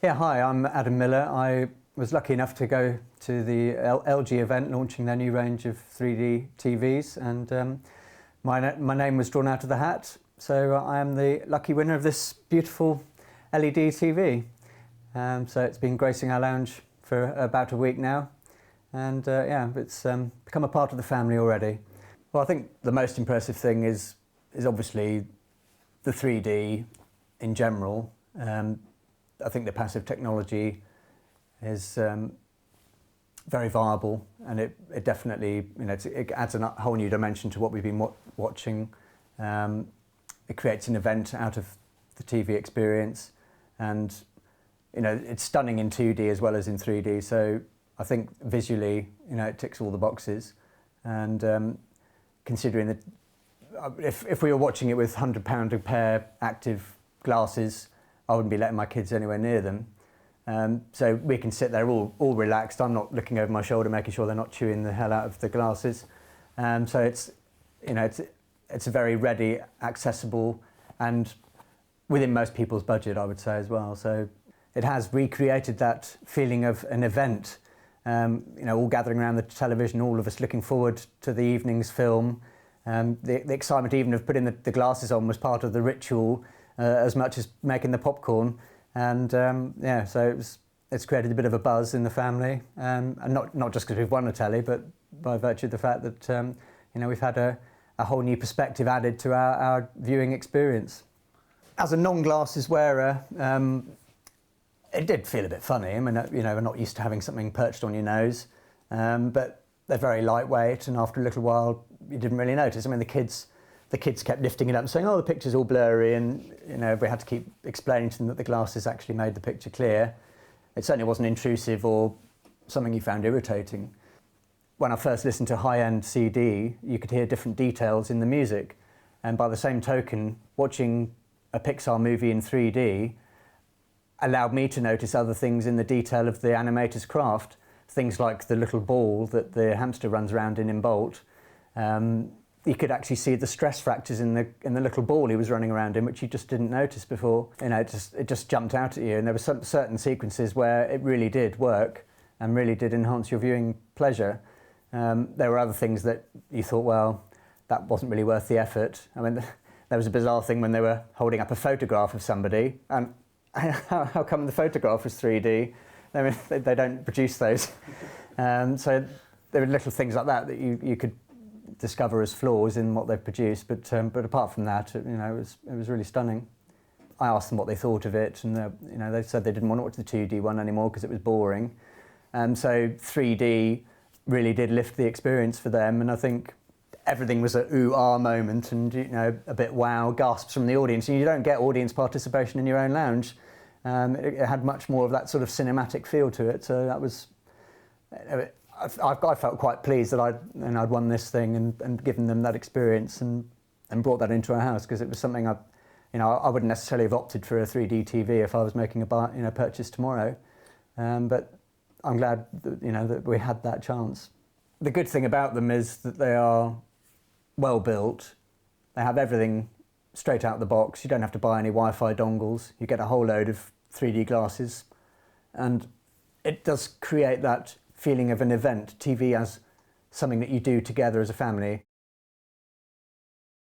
Yeah, hi, I'm Adam Miller. I was lucky enough to go to the LG event launching their new range of 3D TVs, and my name was drawn out of the hat, so I am the lucky winner of this beautiful LED TV. So it's been gracing our lounge for about a week now, and yeah, it's become a part of the family already. Well, I think the most impressive thing is obviously the 3D in general. I think the passive technology is very viable, and it definitely, it adds a whole new dimension to what we've been watching. It creates an event out of the TV experience, and it's stunning in 2D as well as in 3D. So I think visually, it ticks all the boxes. And considering that, if we were watching it with £100 a pair active glasses, I wouldn't be letting my kids anywhere near them. So we can sit there all relaxed. I'm not looking over my shoulder, making sure they're not chewing the hell out of the glasses. So it's a very ready, accessible, and within most people's budget, I would say as well. So it has recreated that feeling of an event. All gathering around the television, all of us looking forward to the evening's film. The excitement even of putting the glasses on was part of the ritual, as much as making the popcorn. And yeah, so it's created a bit of a buzz in the family, and not just because we've won a telly, but by virtue of the fact that we've had a whole new perspective added to our viewing experience. As a non-glasses wearer, it did feel a bit funny. I mean, we're not used to having something perched on your nose, but they're very lightweight, and after a little while, you didn't really notice. I mean, the kids kept lifting it up and saying, "Oh, the picture's all blurry," and we had to keep explaining to them that the glasses actually made the picture clear. It certainly wasn't intrusive or something you found irritating. When I first listened to high-end CD, you could hear different details in the music, and by the same token, watching a Pixar movie in 3D allowed me to notice other things in the detail of the animator's craft. Things like the little ball that the hamster runs around in Bolt. You could actually see the stress fractures in the little ball he was running around in, which you just didn't notice before. It just jumped out at you, and there were certain sequences where it really did work and really did enhance your viewing pleasure. There were other things that you thought, well, that wasn't really worth the effort. I mean, there was a bizarre thing when they were holding up a photograph of somebody, and how come the photograph was 3D? I mean, they don't produce those. So there were little things like that you could discover as flaws in what they've produced, but apart from that, it was really stunning. I asked them what they thought of it, and they said they didn't want to watch the 2D one anymore because it was boring. So 3D really did lift the experience for them, and I think everything was an ooh-ah moment, and a bit wow gasps from the audience. And you don't get audience participation in your own lounge. It had much more of that sort of cinematic feel to it. So that was. I felt quite pleased that I'd won this thing and given them that experience and brought that into our house, because it was something I wouldn't necessarily have opted for a 3D TV if I was making a purchase tomorrow. But I'm glad that we had that chance. The good thing about them is that they are well built. They have everything straight out of the box. You don't have to buy any Wi-Fi dongles. You get a whole load of 3D glasses, and it does create that feeling of an event. TV as something that you do together as a family.